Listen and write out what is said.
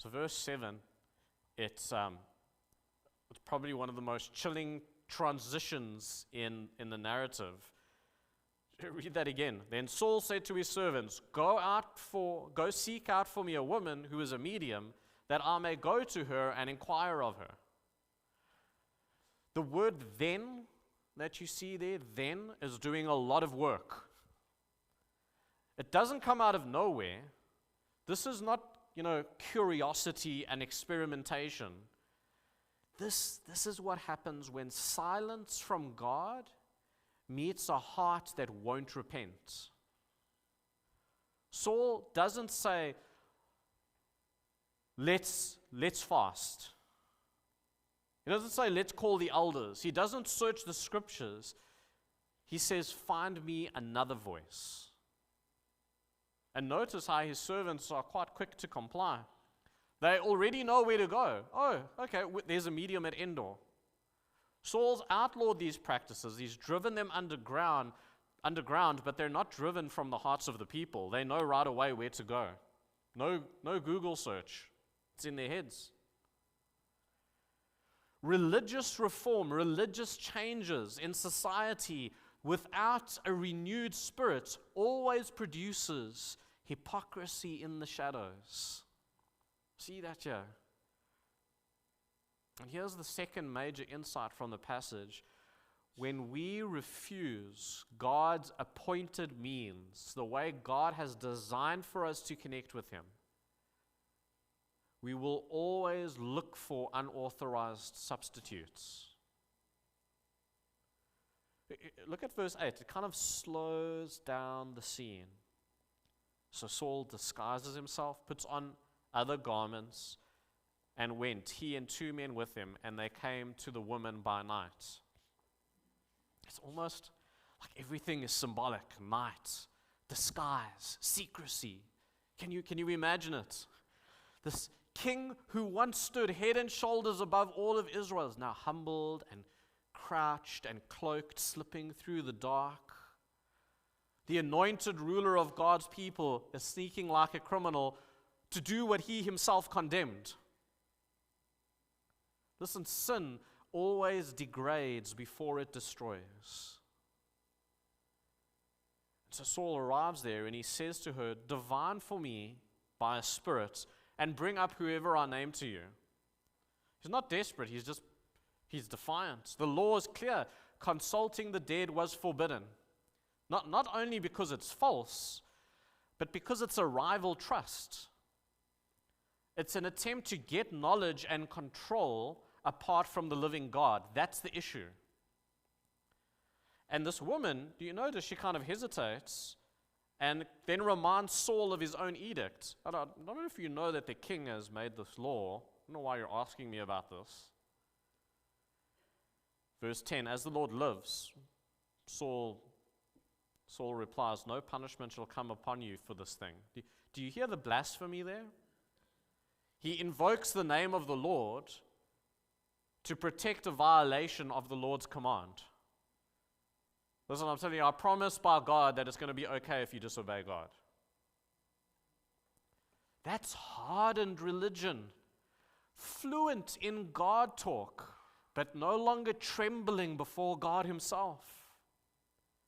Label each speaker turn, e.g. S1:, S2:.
S1: So verse 7, it's probably one of the most chilling transitions in the narrative. Read that again. Then Saul said to his servants, Go seek out for me a woman who is a medium, that I may go to her and inquire of her. The word then that you see there, then, is doing a lot of work. It doesn't come out of nowhere. This is not, curiosity and experimentation. This is what happens when silence from God meets a heart that won't repent. Saul doesn't say, let's fast. He doesn't say, let's call the elders. He doesn't search the scriptures. He says, find me another voice. And notice how his servants are quite quick to comply. They already know where to go. Oh, okay, there's a medium at Endor. Saul's outlawed these practices. He's driven them underground, but they're not driven from the hearts of the people. They know right away where to go. No Google search. It's in their heads. Religious reform, religious changes in society without a renewed spirit always produces hypocrisy in the shadows. See that here? And here's the second major insight from the passage. When we refuse God's appointed means, the way God has designed for us to connect with Him, we will always look for unauthorized substitutes. Look at verse 8. It kind of slows down the scene. So Saul disguises himself, puts on other garments, and went, he and 2 men with him, and they came to the woman by night. It's almost like everything is symbolic. Night, disguise, secrecy. Can you imagine it? This king who once stood head and shoulders above all of Israel is now humbled and crouched and cloaked, slipping through the dark. The anointed ruler of God's people is sneaking like a criminal to do what he himself condemned. Listen, sin always degrades before it destroys. So Saul arrives there and he says to her, divine for me by a spirit and bring up whoever I name to you. He's not desperate, he's defiant. The law is clear. Consulting the dead was forbidden. Not only because it's false, but because it's a rival trust. It's an attempt to get knowledge and control apart from the living God. That's the issue. And this woman, do you notice she kind of hesitates and then reminds Saul of his own edict. I don't know if you know that the king has made this law. I don't know why you're asking me about this. Verse 10, as the Lord lives, Saul replies, no punishment shall come upon you for this thing. Do you hear the blasphemy there? He invokes the name of the Lord to protect a violation of the Lord's command. Listen, I'm telling you, I promise by God that it's going to be okay if you disobey God. That's hardened religion, fluent in God talk, but no longer trembling before God Himself.